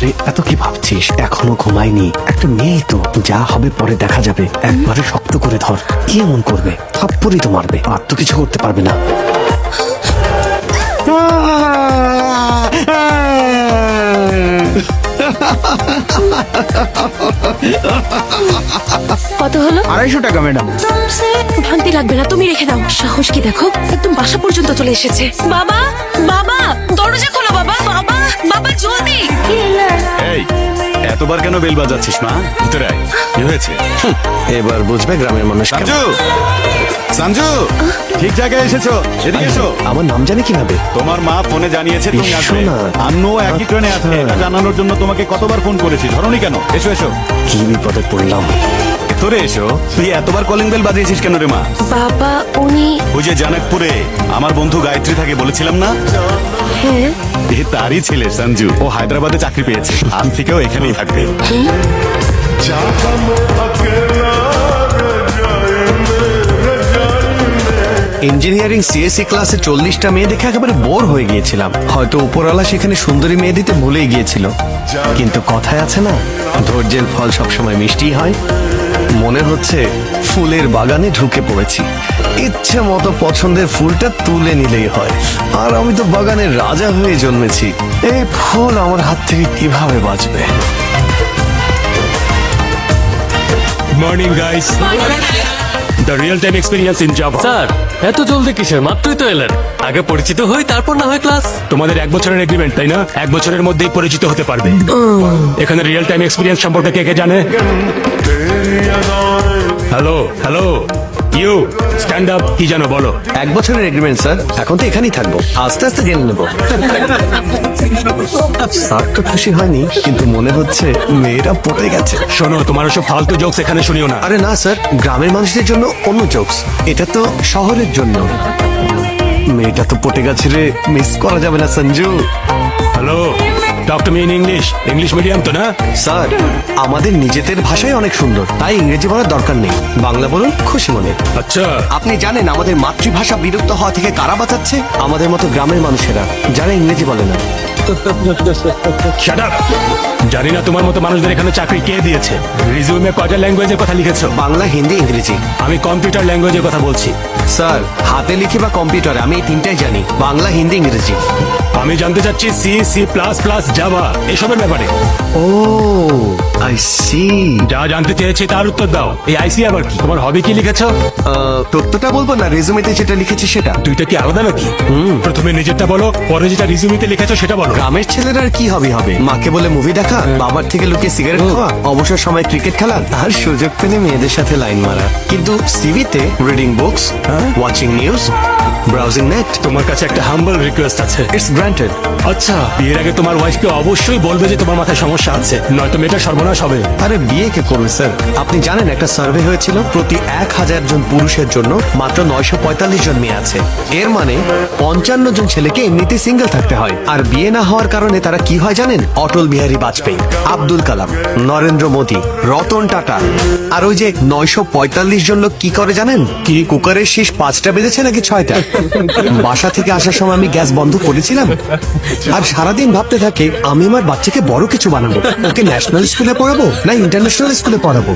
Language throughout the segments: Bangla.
আরে এত কি ভাবছিস? এখনো ঘুমাইনি। একটা মেয়ে তো, যা হবে পরে দেখা যাবে। একবারে শক্ত করে ধর। কি এমন করবে? থাপ্পড়ই তো মারবে, আর তো কিছু করতে পারবে না। কত হলো? 250 টাকা ম্যাডাম। ভাঙতে লাগবে না, তুমি রেখে দাও। সাহস কি দেখো, একদম বাসা পর্যন্ত চলে এসেছে। বাবা, বাবা, দরজা খোলো বাবা, বাবা, বাবা জলদি। এই এতবার কেন বেল বাজাচ্ছিস মা? ভিতরে আয়। কি হয়েছে? এবার বুঝবে গ্রামের মানুষ কেমন। সঞ্জু, সঞ্জু, ঠিক জায়গায় এসেছো। এদিকে এসো। আমার নাম জানে কিভাবে? তোমার মা ফোনে জানিয়েছে তুমি এসো আসবে। না। আন্নু একই ট্রেনে আছে। এটা জানানোর জন্য তোমাকে কতবার ফোন করেছি, ধরোনি কেন? এসো এসো। কি বিপদে পড়লাম। তোরে এসো। তুই এতবার কলিং বেল বাজিয়েছিস কেন রে মা? বাবা উনি, ওই যে জানাকপুরে আমার বন্ধু গায়ত্রী থাকে বলেছিলাম না? হ্যাঁ এ তারই ছেলে সঞ্জু। ও হায়দ্রাবাদে চাকরি পেয়েছে, আজ থেকেও এখানেই থাকবে। ইঞ্জিনিয়ারিং সিএসসি ক্লাসে 40টা মেয়ে দেখে একেবারে বোর হয়ে গিয়েছিলাম। হয়তো উপরওয়ালা সেখানে সুন্দরী মেয়ে দিতে ভুলেই গিয়েছিল। কিন্তু কথায় আছে না, ধৈর্যের ফল সবসময় মিষ্টি হয়। মনে হচ্ছে ফুলের বাগানে ঢুকে পড়েছি। ইচ্ছে মতো পছন্দের ফুলটা তুলে নিলেই হয়। আর আমি তো বাগানের রাজা হয়ে জন্মেছি। এই ফুল আমার হাত থেকে কিভাবে বাঁচবে? Morning guys, the real time experience in Java. Sir এত জলদি কিসের? মাত্রই তো এলেন। আগে পরিচিত হই, তারপর না হয় ক্লাস। তোমাদের 1 বছরের এগ্রিমেন্ট, তাই না? 1 বছরের মধ্যেই পরিচিত হতে পারবে। এখানে রিয়েল টাইম এক্সপিরিয়েন্স সম্পর্কে কে কে জানে? Hello hello, you stand up. কি জানো বলো? 1 বছরের এগ্রিমেন্ট স্যার। এখন তো এখানেই থাকবো, আস্তে আস্তে জেনে নেবো। স্যার তো খুশি হয়নি, কিন্তু মনে হচ্ছে মেয়েরা পড়ে গেছে। শোনো, তোমার সব ফালতু জোকস এখানে শুনিও না। আরে না স্যার, গ্রামের মানুষদের জন্য অন্য জোকস। এটা তো শহরের জন্য। মেয়েটা তো পটে গেছে রে, মিস করা যাবে না Sanju. Hello, talk to me in English. English medium তো না? স্যার আমাদের নিজেদের ভাষাই অনেক সুন্দর, তাই ইংরেজি বলার দরকার নেই। বাংলা বলুন খুশি মনে। আচ্ছা, আপনি জানেন আমাদের মাতৃভাষা বিলুপ্ত হওয়া থেকে কারা বাঁচাচ্ছে? আমাদের মতো গ্রামের মানুষেরা, যারা ইংরেজি বলে না। Shut up. জানি না তোমার মতো মানুষদের এখানে চাকরি কে দিয়েছে। রিজিউমে কয়টা ল্যাঙ্গুয়েজের কথা লিখেছো? বাংলা, হিন্দি, ইংরেজি। আমি কম্পিউটার ল্যাঙ্গুয়েজের কথা বলছি। স্যার হাতে লিখি বা কম্পিউটারে আমি এই 3টাই জানি, বাংলা, হিন্দি, ইংরেজি। আমি জানতে চাচ্ছি C, C plus plus, Java এসবের ব্যাপারে। ও আই সি। যা জানতে চেয়েছি তার উত্তর দাও। এই আইসি আবার কি? তোমার হবি কি লিখেছো? তথ্যটা বলবো না, রেজুমেতে যেটা লিখেছি সেটা। দুইটা কি আলাদা নাকি? প্রথমে নিজেরটা বলো, পরে যেটা রিজিউমিতে লিখেছো সেটা বলো। গ্রামের ছেলেরা আর কি হবি হবে? মাকে বলে মুভি দেখা, বাবার থেকে লুকিয়ে সিগারেট খাওয়া, অবসর সময় ক্রিকেট খেলা, আর সুযোগ পেলে মেয়েদের সাথে লাইন মারা। কিন্তু সিভিতে reading books, watching news, browsing net. তোমার কাছে একটা হাম্বল রিকোয়েস্ট আছে। It's granted. আচ্ছা, বিয়ের আগে তোমার ওয়াইফকে অবশ্যই বলবে যে তোমার মাথায় সমস্যা আছে, নয়তো মেয়েটা সর্বনাশ হবে। আরে বিয়ে কে করবে স্যার? আপনি জানেন একটা সার্ভে হয়েছিল, প্রতি 1000 জন পুরুষের জন্য মাত্র 945 জন মেয়ে আছে। এর মানে 55 জন ছেলেকে এমনিতেই সিঙ্গেল থাকতে হয়। আর বিয়ে না হওয়ার কারণে তারা কি হয় জানেন? অটল বিহারী বাজপেয়ী, আব্দুল কালাম, নরেন্দ্র মোদী, রতন টাটা। আর ওই যে 945 জন লোক কি করে জানেন? কি কুকারের শীষ 5টা বেজেছে নাকি 6টা? বাসা থেকে আসার সময় আমি গ্যাস বন্ধ করেছিলাম। আর সারাদিন ভাবতে থাকে আমি আমার বাচ্চাকে বড় কিছু বানাবো, ওকে ন্যাশনাল স্কুলে পড়াবো না ইন্টারন্যাশনাল স্কুলে পড়াবো।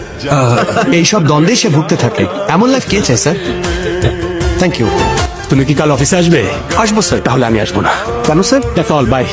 এইসব দ্বন্দ্বে সে ভুগতে থাকে। এমন লাইফ কে চায় স্যার? Thank you. তুমি কি কাল অফিসে আসবে? আসবো স্যার। তাহলে আমি আসবো না। কেন স্যার? That's all, by.